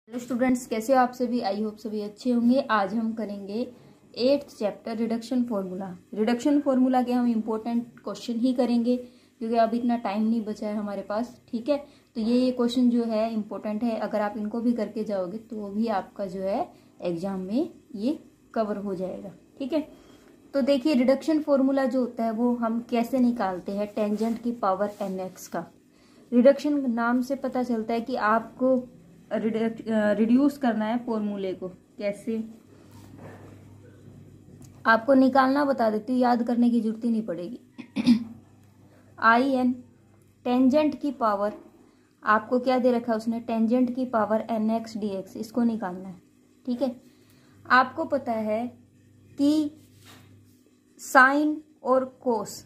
Hello students, कैसे हो आप सभी। आई होप सभी अच्छे होंगे। आज हम करेंगे 8th chapter reduction formula. Reduction formula के हम इम्पोर्टेंट क्वेश्चन ही करेंगे क्योंकि अब इतना टाइम नहीं बचा है हमारे पास। ठीक है, तो ये क्वेश्चन जो है इम्पोर्टेंट है। अगर आप इनको भी करके जाओगे तो भी आपका जो है एग्जाम में ये कवर हो जाएगा। ठीक है, तो देखिए रिडक्शन फार्मूला जो होता है वो हम कैसे निकालते हैं। टेंजेंट की पावर nx का रिडक्शन नाम से पता चलता है कि आपको रिड्यूस करना है फॉर्मूले को। कैसे आपको निकालना बता देती हूँ, याद करने की जरूरत ही नहीं पड़ेगी। आई एन टेंजेंट की पावर, आपको क्या दे रखा है उसने, टेंजेंट की power n x d x, इसको निकालना है। ठीक है, आपको पता है कि साइन और कोस,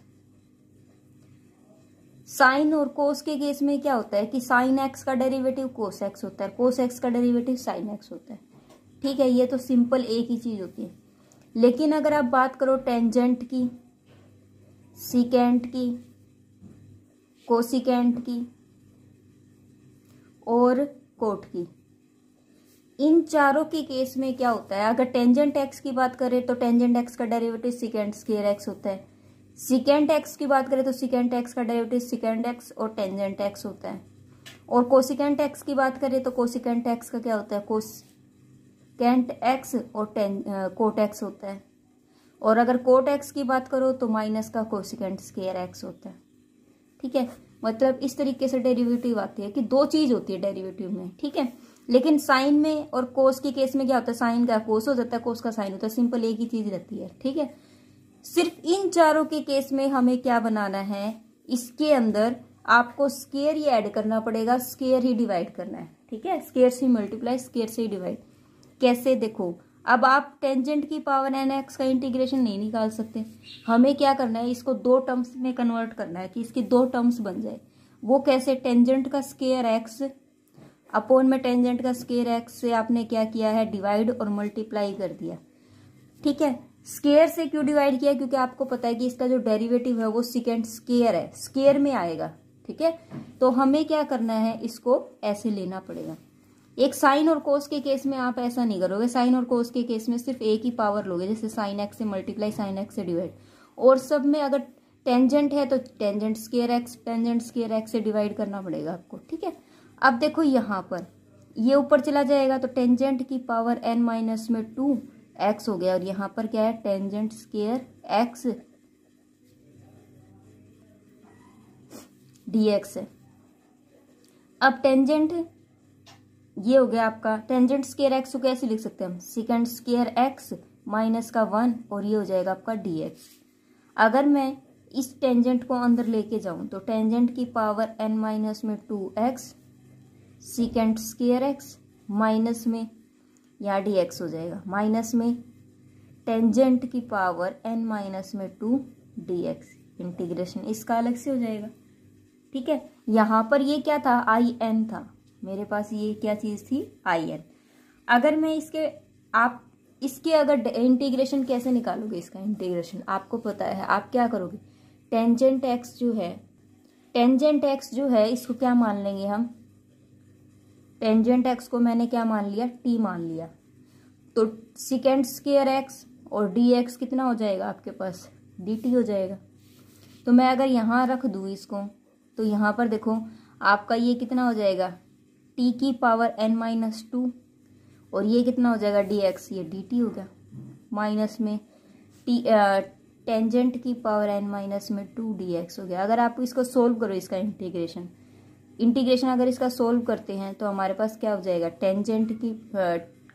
साइन और कोस के केस में क्या होता है कि साइन एक्स का डेरिवेटिव कोस एक्स होता है, कोस एक्स का डेरिवेटिव साइन एक्स होता है। ठीक है, ये तो सिंपल एक ही चीज होती है। लेकिन अगर आप बात करो टेंजेंट की, सीकेंट की, कोसिकेंट की और कोट की, इन चारों के केस में क्या होता है। अगर टेंजेंट एक्स की बात करें तो टेंजेंट एक्स का डेरिवेटिव सीकेंट स्क्वायर एक्स होता है। सीकेंट एक्स की बात करें तो सीकेंट एक्स का डेरिवेटिव सीकेंट एक्स और टेंजेंट एक्स होता है। और कोसिकेंट एक्स की बात करें तो कोसिकेंट एक्स का क्या होता है, कोसिकेंट एक्स और कोट एक्स होता है। और अगर कोट एक्स की बात करो तो माइनस का कोसिकेंट स्क्वायर एक्स होता है। ठीक है, मतलब इस तरीके से डेरिवेटिव आती है कि दो चीज होती है डेरिवेटिव में। ठीक है, लेकिन साइन में और कोस के केस में क्या होता है, साइन का कोस हो जाता है, कोस का साइन होता है, सिंपल एक ही चीज रहती है। ठीक है, सिर्फ इन चारों के केस में हमें क्या बनाना है, इसके अंदर आपको स्क्वायर ही ऐड करना पड़ेगा, स्क्वायर ही डिवाइड करना है। ठीक है, स्क्वायर से मल्टीप्लाई, स्क्वायर से डिवाइड। कैसे, देखो अब आप टेंजेंट की पावर एन एक्स का इंटीग्रेशन नहीं निकाल सकते। हमें क्या करना है, इसको दो टर्म्स में कन्वर्ट करना है कि इसकी दो टर्म्स बन जाए। वो कैसे, टेंजेंट का स्क्वायर एक्स अपॉन में टेंजेंट का स्क्वायर एक्स से आपने क्या किया है, डिवाइड और मल्टीप्लाई कर दिया। ठीक है, स्क्वायर से क्यों डिवाइड किया, क्योंकि आपको पता है कि इसका जो डेरिवेटिव है वो सेकेंड स्क्वायर है, स्क्वायर में आएगा। ठीक है, तो हमें क्या करना है, इसको ऐसे लेना पड़ेगा। एक साइन और कोस के केस में आप ऐसा नहीं करोगे। साइन और कोस के केस में सिर्फ एक ही पावर लोगे, जैसे साइन एक्स से मल्टीप्लाई, साइन एक्स से डिवाइड। और सब में अगर टेंजेंट है तो tangent square x, tangent square x से डिवाइड करना पड़ेगा आपको। ठीक है, अब देखो यहाँ पर ये ऊपर चला जाएगा तो टेंजेंट की पावर एन माइनस में 2 एक्स हो गया। और यहां पर क्या है, टेंजेंट स्क्वायर एक्स डीएक्स है। अब टेंजेंट ये हो गया आपका, टेंजेंट स्क्वायर एक्स को कैसे लिख सकते हैं हम, सेकेंड स्क्वायर एक्स माइनस का 1 और ये हो जाएगा आपका डीएक्स। अगर मैं इस टेंजेंट को अंदर लेके जाऊं तो टेंजेंट की पावर एन माइनस में 2 x second square x minus में यहाँ डी एक्स हो जाएगा, माइनस में टेंजेंट की पावर एन माइनस में 2 डी एक्स, इंटीग्रेशन इसका अलग से हो जाएगा। ठीक है, यहाँ पर ये क्या था, आई एन था मेरे पास, ये क्या चीज थी, आई एन। अगर मैं आप इसके अगर इंटीग्रेशन कैसे निकालोगे, इसका इंटीग्रेशन आपको पता है। आप क्या करोगे, टेंजेंट एक्स जो है, टेंजेंट एक्स जो है इसको क्या मान लेंगे हम, टेंजेंट एक्स को मैंने क्या मान लिया, टी मान लिया। तो सेकेंड स्क्वायर एक्स और डी एक्स कितना हो जाएगा आपके पास, डी टी हो जाएगा। तो मैं अगर यहाँ रख दूँ इसको तो यहाँ पर देखो आपका ये कितना हो जाएगा, टी की पावर एन माइनस 2 और ये कितना हो जाएगा डी एक्स, ये डी टी हो गया, माइनस में टी टेंजेंट की पावर एन माइनस में 2 डी एक्स हो गया। अगर आप इसको सोल्व करो, इसका इंटीग्रेशन अगर इसका सोल्व करते हैं तो हमारे पास क्या हो जाएगा, टेंजेंट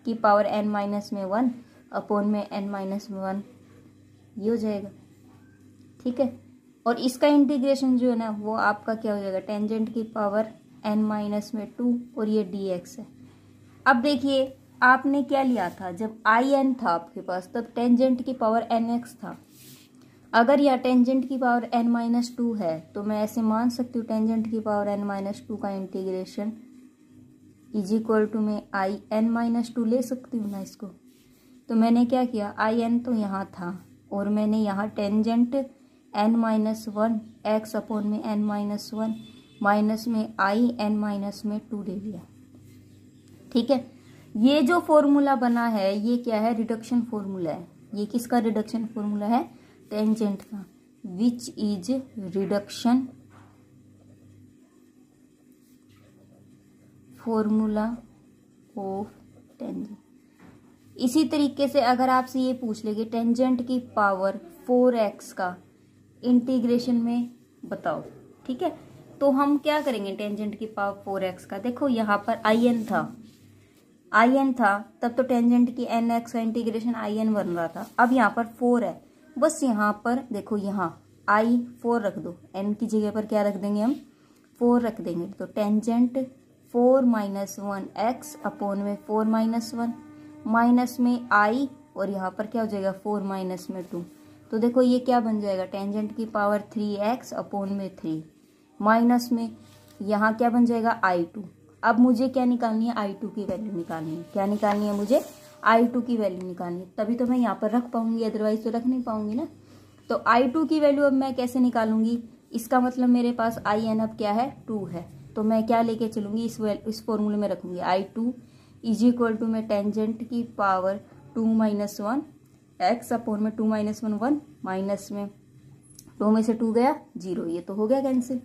की पावर एन माइनस में 1 अपॉन में एन माइनस में 1, ये हो जाएगा। ठीक है, और इसका इंटीग्रेशन जो है ना वो आपका क्या हो जाएगा, टेंजेंट की पावर एन माइनस में 2 और ये डी एक्स है। अब देखिए आपने क्या लिया था, जब आई एन था आपके पास तब टेंजेंट की पावर एन एक्स था। अगर यह टेंजेंट की पावर एन माइनस 2 है तो मैं ऐसे मान सकती हूँ टेंजेंट की पावर एन माइनस 2 का इंटीग्रेशन इज इक्वल टू में आई एन माइनस 2 ले सकती हूँ ना इसको। तो मैंने क्या किया, आई एन तो यहाँ था और मैंने यहाँ tangent n minus 1 x upon में एन माइनस 1 माइनस में आई एन माइनस में 2 ले लिया। ठीक है, ये जो फॉर्मूला बना है ये क्या है, रिडक्शन फॉर्मूला है। ये किसका रिडक्शन फॉर्मूला है, टेंजेंट का, which is reduction formula of tangent. इसी तरीके से अगर आपसे ये पूछ ले कि टेंजेंट की पावर 4x का इंटीग्रेशन में बताओ, ठीक है, तो हम क्या करेंगे टेंजेंट की पावर 4x का। देखो यहाँ पर in था तब तो टेंजेंट की nx का इंटीग्रेशन in बन रहा था। अब यहाँ पर 4 है, बस यहाँ पर देखो यहाँ i4 रख दो, n की जगह पर क्या रख देंगे हम, 4 रख देंगे। तो टेंजेंट 4 - 1x अपॉन में 4 - 1 माइनस में i और यहाँ पर क्या हो जाएगा 4 माइनस में 2। तो देखो ये क्या बन जाएगा, टेंजेंट की पावर 3x अपॉन में 3 माइनस में यहाँ क्या बन जाएगा i2। अब मुझे क्या निकालनी है, i2 की वैल्यू निकालनी है। क्या निकालनी है मुझे, i2 की वैल्यू निकालनी है, तभी तो मैं यहाँ पर रख पाऊंगी, अदरवाइज तो रख नहीं पाऊंगी ना। तो i2 की वैल्यू अब मैं कैसे निकालूंगी, इसका मतलब मेरे पास in अब क्या है 2 है, तो मैं क्या लेके चलूंगी, इस फॉर्मूले में रखूंगी i2 इज इक्वल टू में टेंजेंट की पावर 2 - 1 x अपॉन में 2 - 1 1 माइनस में 2 में से 2 गया 0, ये तो हो गया कैंसिल।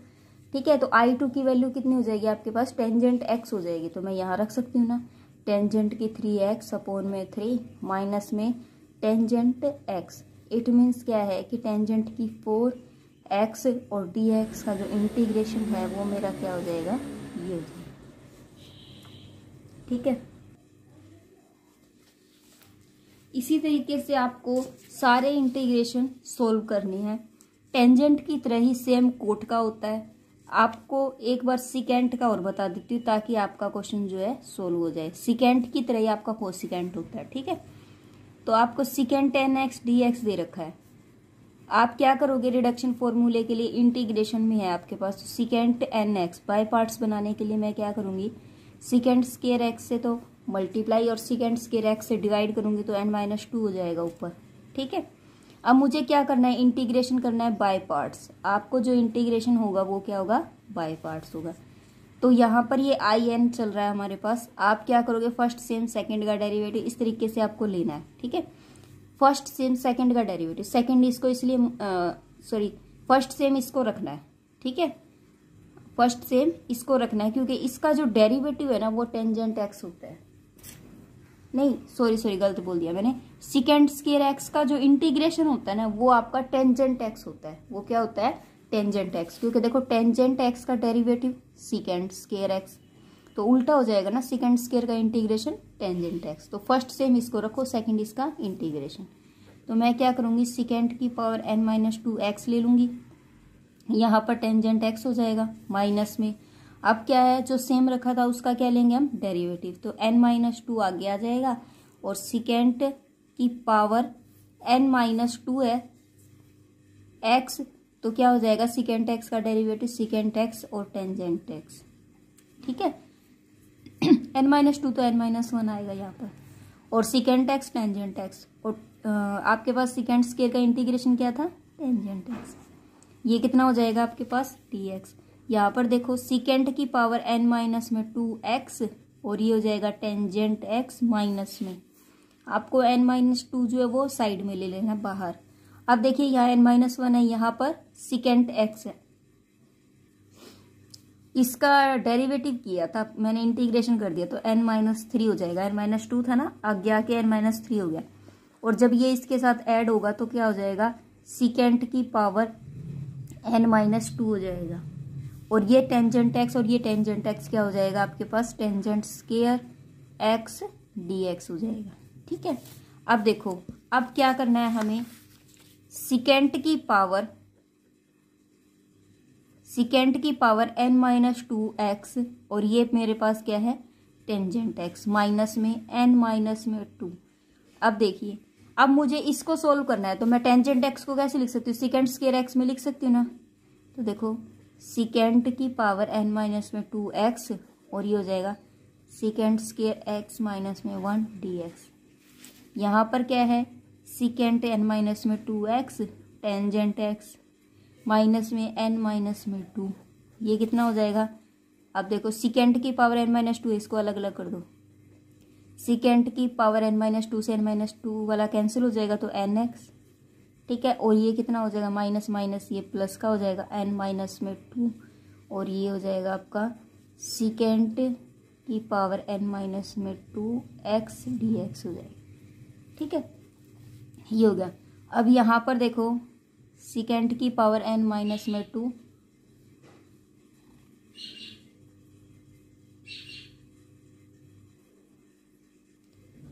ठीक है, तो i2 की वैल्यू कितनी हो जाएगी आपके पास, टेंजेंट x हो जाएगी, तो मैं यहाँ रख सकती हूँ ना, टेंजेंट की 3x अपॉन में 3 माइनस में टेंजेंट x। इट मीन्स क्या है कि टेंजेंट की 4x और dx का जो इंटीग्रेशन है वो मेरा क्या हो जाएगा, ये हो जाएगा। ठीक है, इसी तरीके से आपको सारे इंटीग्रेशन सोल्व करने हैं। टेंजेंट की तरह ही सेम कोट का होता है। आपको एक बार सिकेंट का और बता देती हूँ ताकि आपका क्वेश्चन जो है सोल्व हो जाए। सिकेंट की तरह ही आपका कोसिकेंट होता है। ठीक है, तो आपको सिकेंट nx dx दे रखा है। आप क्या करोगे, रिडक्शन फॉर्मूले के लिए इंटीग्रेशन में है आपके पास सिकेंट nx, बाय पार्ट्स बनाने के लिए मैं क्या करूंगी, सिकेंट स्क्वायर x से तो मल्टीप्लाई और सिकेंट स्क्वायर x से डिवाइड करूंगी तो n-2 हो जाएगा ऊपर। ठीक है, अब मुझे क्या करना है, इंटीग्रेशन करना है बाय पार्ट्स। आपको जो इंटीग्रेशन होगा वो क्या होगा, बाय पार्ट्स होगा। तो यहाँ पर ये in चल रहा है हमारे पास। आप क्या करोगे, फर्स्ट सेम सेकंड का डेरिवेटिव इस तरीके से आपको लेना है। ठीक है, फर्स्ट सेम सेकंड का डेरिवेटिव, सेकंड इसको इसलिए फर्स्ट सेम इसको रखना है। ठीक है, फर्स्ट सेम इसको रखना है क्योंकि इसका जो डेरिवेटिव है ना वो टेंजेंट x होता है। नहीं सॉरी गलत बोल दिया मैंने, सिकेंट स्क्वायर x का जो इंटीग्रेशन होता है ना वो आपका टेंजेंट x होता है। वो क्या होता है, टेंजेंट x, क्योंकि देखो टेंजेंट x का डेरिवेटिव सिकेंट स्क्वायर x, तो उल्टा हो जाएगा ना, सिकेंट स्क्वायर का इंटीग्रेशन टेंजेंट x। तो फर्स्ट सेम इसको रखो, सेकंड इसका इंटीग्रेशन। तो मैं क्या करूंगी, सिकेंट की पावर n-2 x ले लूंगी, यहाँ पर टेंजेंट x हो जाएगा माइनस में। अब क्या है, जो सेम रखा था उसका क्या लेंगे हम, डेरिवेटिव, तो n-2 आगे आ जाएगा और सिकेंट की पावर n-2 है x, तो क्या हो जाएगा, सिकेंट x का डेरिवेटिव सिकेंट x और टेंजेंट x। ठीक है, n-2 तो n-1 आएगा यहाँ पर, और सिकेंट x टेंजेंट x, और आपके पास सिकेंट स्क्वायर का इंटीग्रेशन क्या था, टेंजेंट x। ये कितना हो जाएगा आपके पास, dx। यहाँ पर देखो सिकेंट की पावर n-2x और ये हो जाएगा टेंजेंट x माइनस में। आपको n-2 जो है वो साइड में ले लेना बाहर। अब देखिए यहाँ n-1 है, यहाँ पर सिकेंट x है, इसका डेरिवेटिव किया था मैंने, इंटीग्रेशन कर दिया तो n-3 हो जाएगा। n-2 था ना, आगे आके n-3 हो गया, और जब ये इसके साथ ऐड होगा तो क्या हो जाएगा, सिकेंट की पावर n-2 हो जाएगा, और ये टेंजेंट x और ये टेंजेंट x क्या हो जाएगा आपके पास, टेंजेंट स्क्वायर x dx हो जाएगा। ठीक है, अब देखो अब क्या करना है हमें, सिकेंट की पावर n-2x और ये मेरे पास क्या है, टेंजेंट x माइनस में n-2। अब देखिए, अब मुझे इसको सोल्व करना है, तो मैं टेंजेंट x को कैसे लिख सकती हूँ, सिकेंट स्क्वायर x में लिख सकती हूँ ना। तो देखो सिकेंट की पावर n-2x और ये हो जाएगा सिकेंट स्क्वायर x माइनस में 1 dx। यहाँ पर क्या है, secant n-2x tangent x minus में n-2, ये कितना हो जाएगा। अब देखो सिकेंट की पावर n-2 इसको अलग अलग कर दो, सीकेंट की पावर n माइनस टू से n माइनस टू वाला कैंसिल हो जाएगा तो nx, ठीक है। और ये कितना हो जाएगा, माइनस माइनस ये प्लस का हो जाएगा n माइनस में 2, और ये हो जाएगा आपका सीकेंट की पावर n माइनस में 2x dx हो जाएगा, ठीक है। ये हो गया। अब यहाँ पर देखो सीकेंट की पावर n माइनस में 2,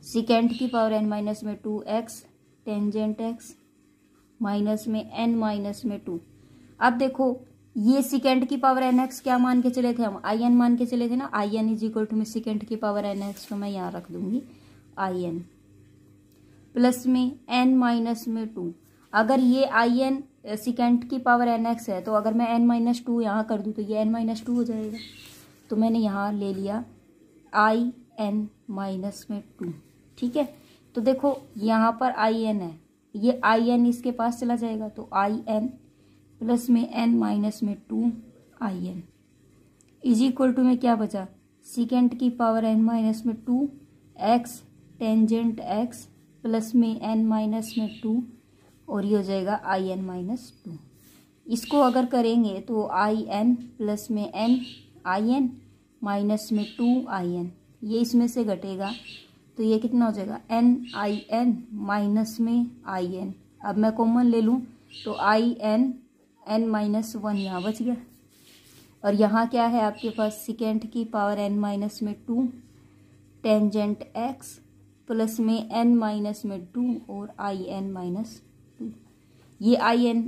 सीकेंट की पावर n माइनस में 2x टेंजेंट x माइनस में n माइनस में 2। अब देखो ये सीकेंट की पावर nx क्या मान के चले थे हम, in मान के चले थे ना, in इज इक्वल टू में सीकेंट की पावर nx, तो मैं यहाँ रख दूंगी in प्लस में n माइनस में 2। अगर ये in सीकेंट की पावर nx है तो अगर मैं n माइनस 2 यहाँ कर दूँ तो ये n माइनस 2 हो जाएगा, तो मैंने यहाँ ले लिया in माइनस में 2, ठीक है। तो देखो यहाँ पर in है, ये in इसके पास चला जाएगा तो in प्लस में n माइनस में 2 in इज इक्वल टू में क्या बचा, सीकेंट की पावर n माइनस में 2 x टेंजेंट x प्लस में n माइनस में 2, और ये हो जाएगा in माइनस 2। इसको अगर करेंगे तो in प्लस में n in माइनस में 2 in, ये इसमें से घटेगा तो ये कितना हो जाएगा n in माइनस में in। अब मैं कॉमन ले लूँ तो in n माइनस 1 यहाँ बच गया, और यहाँ क्या है आपके पास सीकेंट की पावर n माइनस में 2 टेंजेंट x प्लस में n माइनस में 2 और in माइनस 2। ये in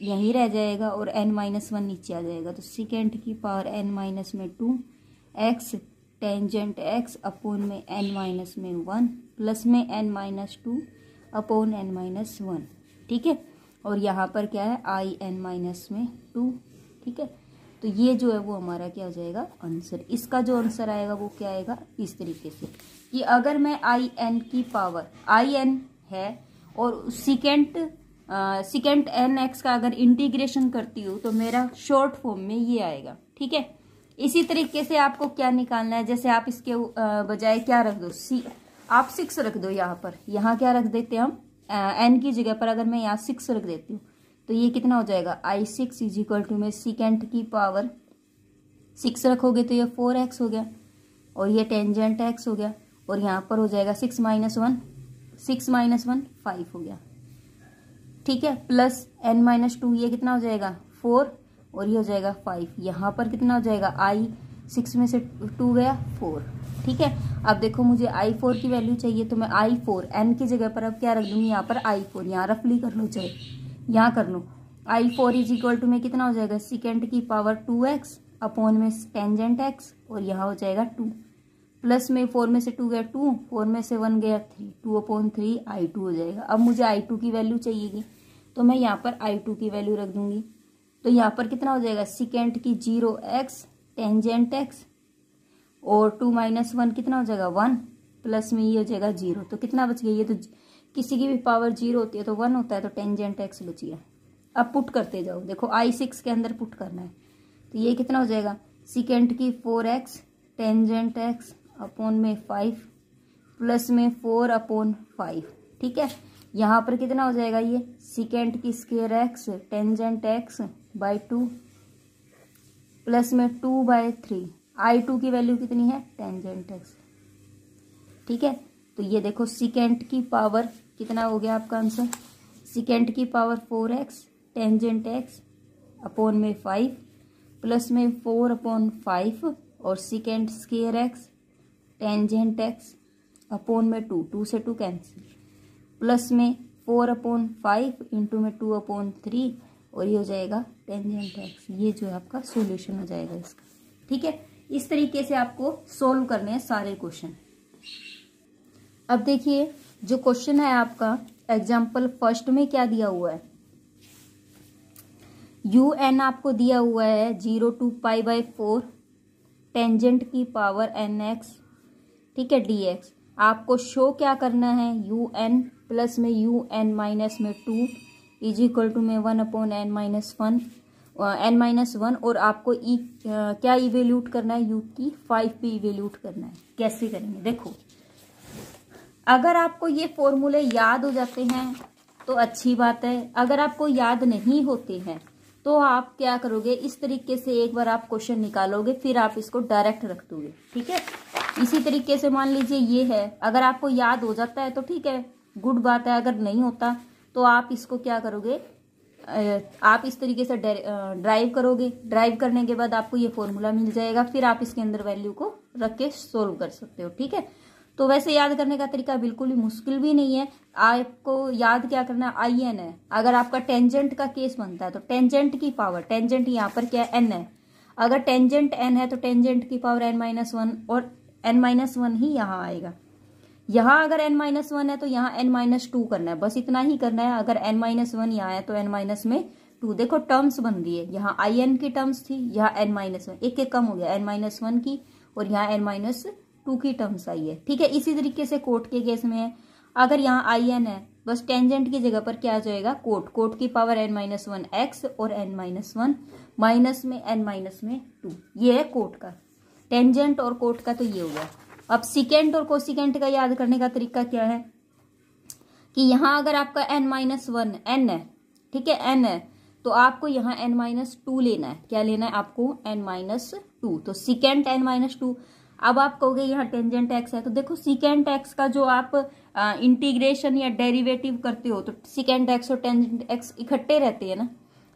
यहीं रह जाएगा और n माइनस 1 नीचे आ जाएगा, तो सीकेंट की पावर n माइनस में 2 x टेंजेंट x अपोन में n माइनस में 1 प्लस में n minus 2 upon n minus 1, ठीक है। और यहाँ पर क्या है in माइनस में 2, ठीक है। तो ये जो है वो हमारा क्या हो जाएगा आंसर। इसका जो आंसर आएगा वो क्या आएगा इस तरीके से कि अगर मैं in की पावर in है और सीकेंट nx का अगर इंटीग्रेशन करती हूँ तो मेरा शॉर्ट फॉर्म में ये आएगा, ठीक है। इसी तरीके से आपको क्या निकालना है, जैसे आप इसके बजाय क्या रख दो, आप 6 रख दो यहाँ पर, यहाँ क्या रख देते हैं हम n की जगह पर अगर मैं यहाँ 6 रख देती हूँ तो ये कितना हो जाएगा i6 इज इक्वल टू में सीकेंट की पावर 6 रखोगे तो ये 4x हो गया, और ये टेंजेंट x हो गया, और यहाँ पर हो जाएगा 6 माइनस 1 5 हो गया, ठीक है। प्लस n माइनस 2 ये कितना हो जाएगा 4, और ये हो जाएगा 5। यहाँ पर कितना हो जाएगा i6 में से 2 गया 4, ठीक है। अब देखो मुझे i4 की वैल्यू चाहिए तो मैं i4 n की जगह पर अब क्या रख दूंगी यहाँ पर i4, यहाँ रफली कर लो चाहे यहाँ कर लो। i4 इज इक्वल टू में कितना हो जाएगा सीकेंट की पावर 2x अपोन में टेंजेंट x, और यहाँ हो जाएगा 2 प्लस में 4 में से 2 गया 2, 4 में से 1 गया 3, 2 अपोन 3 i2 हो जाएगा। अब मुझे i2 की वैल्यू चाहिएगी तो मैं यहाँ पर i2 की वैल्यू रख दूंगी, तो यहाँ पर कितना हो जाएगा सीकेंट की 0x टेंजेंट x और 2 माइनस 1 कितना हो जाएगा 1, प्लस में ये हो जाएगा 0, तो कितना बच गया, ये तो किसी की भी पावर 0 होती है तो 1 होता है, तो टेंजेंट x बच गया। अब पुट करते जाओ, देखो i6 के अंदर पुट करना है तो ये कितना हो जाएगा सीकेंट की 4x टेंजेंट x अपोन में 5 प्लस में 4 अपोन 5, ठीक है। यहाँ पर कितना हो जाएगा ये सीकेंट की square x tangent x by 2 plus में 2 बाई 3, i2 की वैल्यू कितनी है टेंजेंट x, ठीक है। तो ये देखो सीकेंट की पावर कितना हो गया आपका आंसर, सीकेंट की power 4x tangent x upon में 5 प्लस में 4 अपोन 5 और secant square x tangent x upon में 2 से 2 कैंसिल, प्लस में 4 अपोन 5 इंटू में 2 अपोन 3, और ये हो जाएगा टेंजेंट x। ये जो है आपका सॉल्यूशन हो जाएगा इसका, ठीक है। इस तरीके से आपको सोल्व करने हैं सारे क्वेश्चन। अब देखिए जो क्वेश्चन है आपका एग्जाम्पल फर्स्ट में क्या दिया हुआ है, un आपको दिया हुआ है 0 to π/4 टेंजेंट की पावर nx, ठीक है dx। आपको शो क्या करना है un प्लस में un माइनस में 2 इज इक्वल टू में 1 अपॉन n-1 और आपको क्या इवेल्यूट करना है u की 5 पे इवेल्यूट करना है। कैसे करेंगे देखो, अगर आपको ये फॉर्मूले याद हो जाते हैं तो अच्छी बात है, अगर आपको याद नहीं होते हैं तो आप क्या करोगे, इस तरीके से एक बार आप क्वेश्चन निकालोगे, फिर आप इसको डायरेक्ट रख दोगे। ठीक है, इसी तरीके से मान लीजिए ये है, अगर आपको याद हो जाता है तो ठीक है, गुड बात है, अगर नहीं होता तो आप इसको क्या करोगे, आप इस तरीके से ड्राइव करोगे। ड्राइव करने के बाद आपको ये फॉर्मूला मिल जाएगा, फिर आप इसके अंदर वैल्यू को रख के सोल्व कर सकते हो। ठीक है, तो वैसे याद करने का तरीका बिल्कुल भी मुश्किल भी नहीं है। आपको याद क्या करना है, आई एन है। अगर आपका टेंजेंट का केस बनता है तो टेंजेंट की पावर, टेंजेंट यहाँ पर क्या है, एन है। अगर टेंजेंट एन है तो टेंजेंट की पावर n-1 और n-1 ही यहाँ आएगा। यहाँ अगर n-1 है तो यहाँ n-2 करना है, बस इतना ही करना है। अगर n-1 यहाँ है तो n-2। देखो टर्म्स बन रही है, यहाँ आई एन की टर्म्स थी, यहाँ n-1 एक एक कम हो गया, n-1 की, और यहाँ n-2 की टर्म्स आई है। ठीक है, इसी तरीके से कोट के केस में है, अगर यहाँ आई एन है, बस टेंजेंट की जगह पर क्या आ जाएगा, कोट की पावर n-1 x और n-1 माइनस में n-2। ये है कोट का, टेंजेंट और कोट का तो ये हो गया। अब सिकेंट और कोसिकेंट का याद करने का तरीका क्या है कि यहाँ अगर आपका n-1 n है, ठीक है, n है, तो आपको यहाँ n-2 लेना है। क्या लेना है आपको, n-2, तो सिकेंट n-2। अब आप कहोगे यहाँ टेंजेंट x है, तो देखो सिकेंट x का जो आप इंटीग्रेशन या डेरिवेटिव करते हो तो सिकेंट x और टेंजेंट x इकट्ठे रहते हैं ना,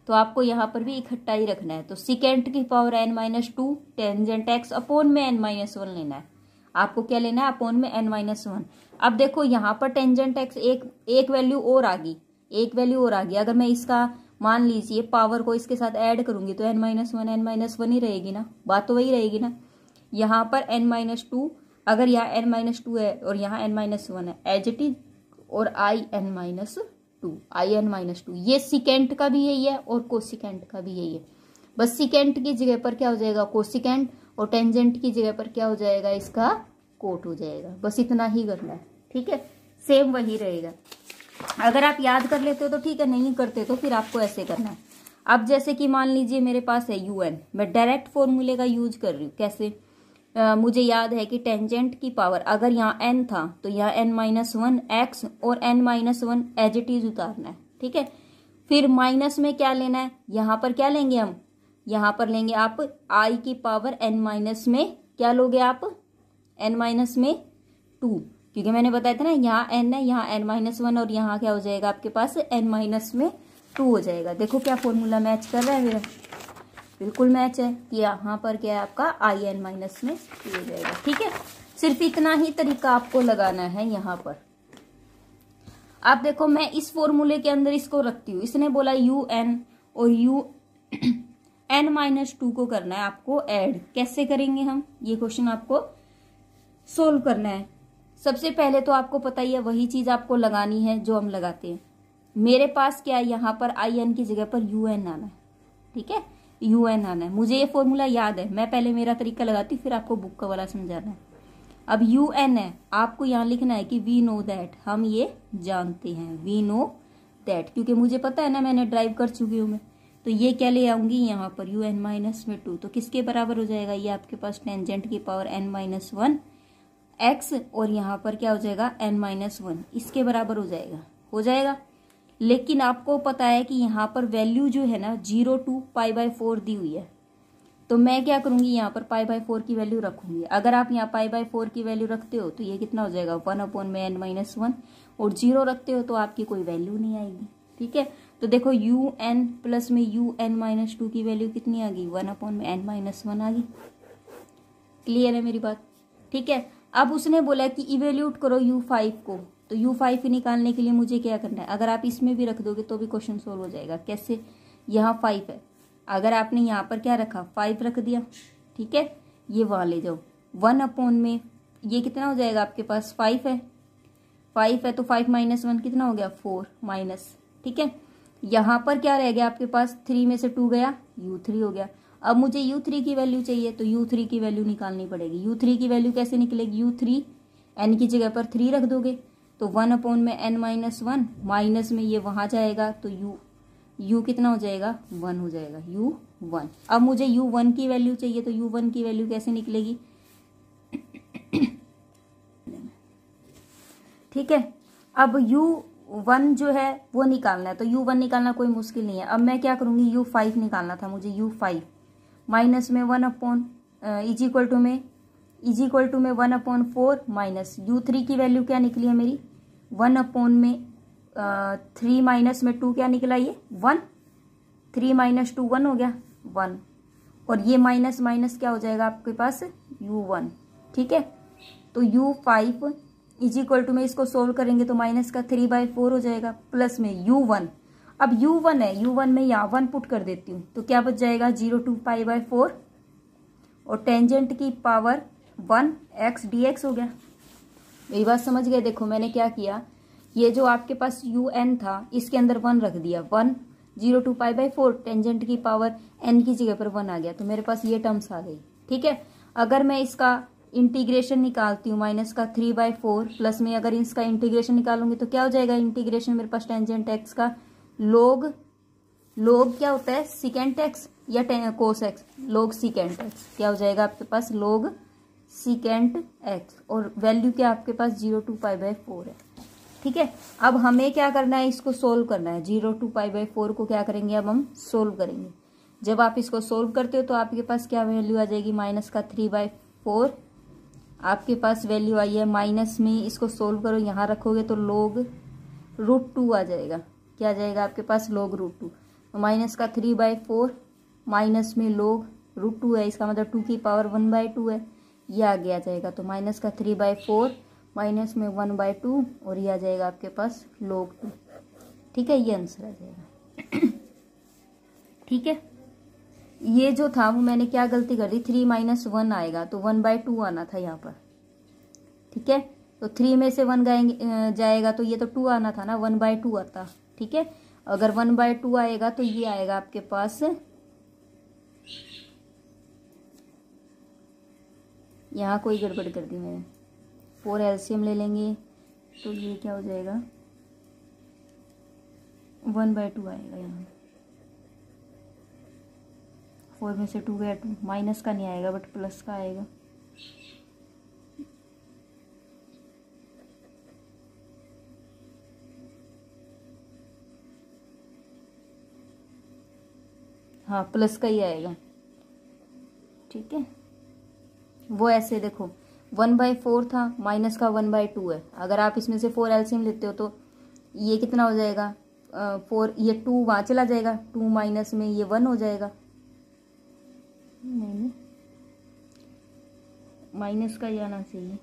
तो आपको यहाँ पर भी इकट्ठा ही रखना है। तो सिकेंट की power n-2 tangent x upon में n-1 लेना है। आपको क्या लेना है, अपोन में n-1। अब देखो यहाँ पर टेंजेंट x एक वैल्यू और आ गई, एक वैल्यू और आ गई। अगर मैं इसका मान लीजिए पावर को इसके साथ ऐड करूंगी तो n-1 ही रहेगी ना, बात तो वही रहेगी ना। यहाँ पर n-2, अगर यहाँ n-2 है और यहाँ n-1 है, एज इट इज, और i n-2 ये सिकेंट का भी यही है और कोसिकेंट का भी यही है। बस सिकेंट की जगह पर क्या हो जाएगा, कोसिकेंट, और टेंजेंट की जगह पर क्या हो जाएगा, इसका कोट हो जाएगा। बस इतना ही करना है। ठीक है, सेम वही रहेगा। अगर आप याद कर लेते हो तो ठीक है, नहीं करते तो फिर आपको ऐसे करना है। अब जैसे कि मान लीजिए मेरे पास है un, मैं डायरेक्ट फॉर्मूले का यूज कर रही हूँ। कैसे, मुझे याद है कि टेंजेंट की पावर अगर यहाँ n था तो यहाँ n-1 x और n-1 एज इट इज उतारना है। ठीक है, फिर माइनस में क्या लेना है, यहाँ पर क्या लेंगे हम, यहाँ पर लेंगे आप i की पावर n- में क्या लोगे आप, n-2, क्योंकि मैंने बताया था ना यहाँ n है, यहाँ n-1 और यहाँ क्या हो जाएगा आपके पास n-2 हो जाएगा। देखो क्या फॉर्मूला मैच कर रहा है मेरा, बिल्कुल मैच है कि यहाँ पर क्या है आपका in-2 हो जाएगा। ठीक है, सिर्फ इतना ही तरीका आपको लगाना है यहाँ पर। आप देखो मैं इस फॉर्मूले के अंदर इसको रखती हूँ, इसने बोला un और n-2 को करना है आपको ऐड। कैसे करेंगे हम, ये क्वेश्चन आपको सोल्व करना है। सबसे पहले तो आपको पता ही है, वही चीज आपको लगानी है जो हम लगाते हैं। मेरे पास क्या है, यहाँ पर in की जगह पर un आना है। ठीक है, un आना है। मुझे ये फॉर्मूला याद है, मैं पहले मेरा तरीका लगाती हूँ, फिर आपको बुक का वाला समझाना है। अब un है, आपको यहाँ लिखना है कि वी नो दैट, हम ये जानते हैं, वी नो दैट, क्योंकि मुझे पता है ना, मैंने ड्राइव कर चुकी हूँ मैं। तो ये क्या ले आऊंगी यहाँ पर un-2, तो किसके बराबर हो जाएगा, ये आपके पास टेंजेंट की पावर n-1 x और यहाँ पर क्या हो जाएगा n-1, इसके बराबर हो जाएगा। लेकिन आपको पता है कि यहाँ पर वैल्यू जो है ना 0 to π/4 दी हुई है, तो मैं क्या करूंगी, यहाँ पर π/4 की वैल्यू रखूंगी। अगर आप यहाँ π/4 की वैल्यू रखते हो तो ये कितना हो जाएगा 1 में n-1, और 0 रखते हो तो आपकी कोई वैल्यू नहीं आएगी। ठीक है, तो देखो un प्लस में un-2 की वैल्यू कितनी आ गई, 1 में n-1 आ गई। क्लियर है मेरी बात। ठीक है, अब उसने बोला कि इवेल्यूट करो u5 को, तो u5 निकालने के लिए मुझे क्या करना है, अगर आप इसमें भी रख दोगे तो भी क्वेश्चन सोल्व हो जाएगा। कैसे, यहाँ 5 है, अगर आपने यहाँ पर क्या रखा 5 रख दिया, ठीक है, ये वहां ले जाओ 1 में ये कितना हो जाएगा आपके पास 5 है, 5 है तो 5 - 1 कितना हो गया 4 माइनस। ठीक है, यहाँ पर क्या रह गया आपके पास, 3 में से 2 गया, u3 हो गया। अब मुझे u3 की वैल्यू चाहिए तो u3 की वैल्यू निकालनी पड़ेगी। u3 की वैल्यू कैसे निकलेगी, u3 n की जगह पर 3 रख दोगे तो 1 में n-1 माइनस में ये वहां जाएगा तो u कितना हो जाएगा 1 हो जाएगा, u1। अब मुझे u1 की वैल्यू चाहिए तो u1 की वैल्यू कैसे निकलेगी ठीक है। अब U1 जो है वो निकालना है, तो U1 निकालना कोई मुश्किल नहीं है। अब मैं क्या करूँगी, U5 निकालना था मुझे, U5 माइनस में 1 अपॉन इज इक्वल टू में 1/4 माइनस U3 की वैल्यू क्या निकली है मेरी, 1 अपॉन में 3 माइनस में 2 क्या निकला, ये 1, 3 माइनस 2 1 हो गया 1, और ये माइनस माइनस क्या हो जाएगा आपके पास U1। ठीक है, तो U5 इज इक्वल टू में इसको सोल्व करेंगे तो माइनस का 3/4 हो जाएगा, प्लस में U1। अब U1 है, U1 में यहाँ 1 पुट कर देती हूँ तो क्या बच जाएगा 0 to π/4, और टेंजेंट की पावर 1 x dx हो गया। यही बात समझ गए। देखो मैंने क्या किया, ये जो आपके पास UN था इसके अंदर 1 रख दिया, 1 0 to π/4, टेंजेंट की पावर n की जगह पर 1 आ गया, तो मेरे पास ये टर्म्स आ गई। ठीक है, अगर मैं इसका इंटीग्रेशन निकालती हूँ माइनस का 3/4, प्लस में अगर इसका इंटीग्रेशन निकालूंगी तो क्या हो जाएगा, इंटीग्रेशन मेरे पास टेंजेंट x का लोग क्या होता है सिकेंट x या कोस x, लोग सिकेंट x क्या हो जाएगा आपके पास, लोग सिकेंट x, और वैल्यू क्या आपके पास 0 to π/4 है। ठीक है, अब हमें क्या करना है, इसको सोल्व करना है। 0 to π/4 को क्या करेंगे, अब हम सोल्व करेंगे। जब आप इसको सोल्व करते हो तो आपके पास क्या वैल्यू आ जाएगी, माइनस का 3/4 आपके पास वैल्यू आई है, माइनस में इसको सोल्व करो, यहाँ रखोगे तो लोग √2 आ जाएगा। क्या आ जाएगा आपके पास, लोग √2, तो माइनस का 3/4 माइनस में लोग √2 है, इसका मतलब 2 की पावर 1/2 है, ये आगे आ जाएगा। तो माइनस का 3/4 माइनस में 1/2, और ये आ जाएगा आपके पास लोग 2। ठीक है, ये आंसर आ जाएगा। ठीक है, ये जो था वो मैंने क्या गलती कर दी, 3 - 1 आएगा तो 1/2 आना था यहाँ पर। ठीक है, तो 3 में से 1 जाएगा तो ये तो 2 आना था ना, 1/2 आता। ठीक है, अगर 1/2 आएगा तो ये आएगा आपके पास, यहाँ कोई गड़बड़ कर दी मैंने, 4 एलसीएम ले लेंगे तो ये क्या हो जाएगा 1/2 आएगा। यहाँ 4 में से 2 गया 2, माइनस का नहीं आएगा बट प्लस का आएगा। हाँ प्लस का ही आएगा। ठीक है, वो ऐसे देखो 1/4 था, माइनस का 1/2 है, अगर आप इसमें से 4 एलसीएम लेते हो तो ये कितना हो जाएगा 4, ये 2 वहाँ चला जाएगा, 2 माइनस में ये 1 हो जाएगा, नहीं माइनस का ही आना चाहिए,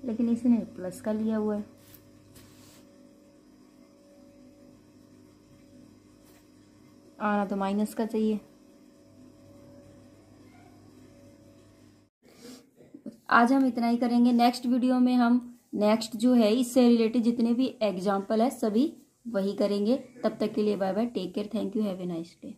लेकिन इसने प्लस का लिया हुआ है। आना तो माइनस का चाहिए। आज हम इतना ही करेंगे, नेक्स्ट वीडियो में हम नेक्स्ट जो है इससे रिलेटेड जितने भी एग्जाम्पल है सभी वही करेंगे। तब तक के लिए bye bye, take care, thank you, have a nice day.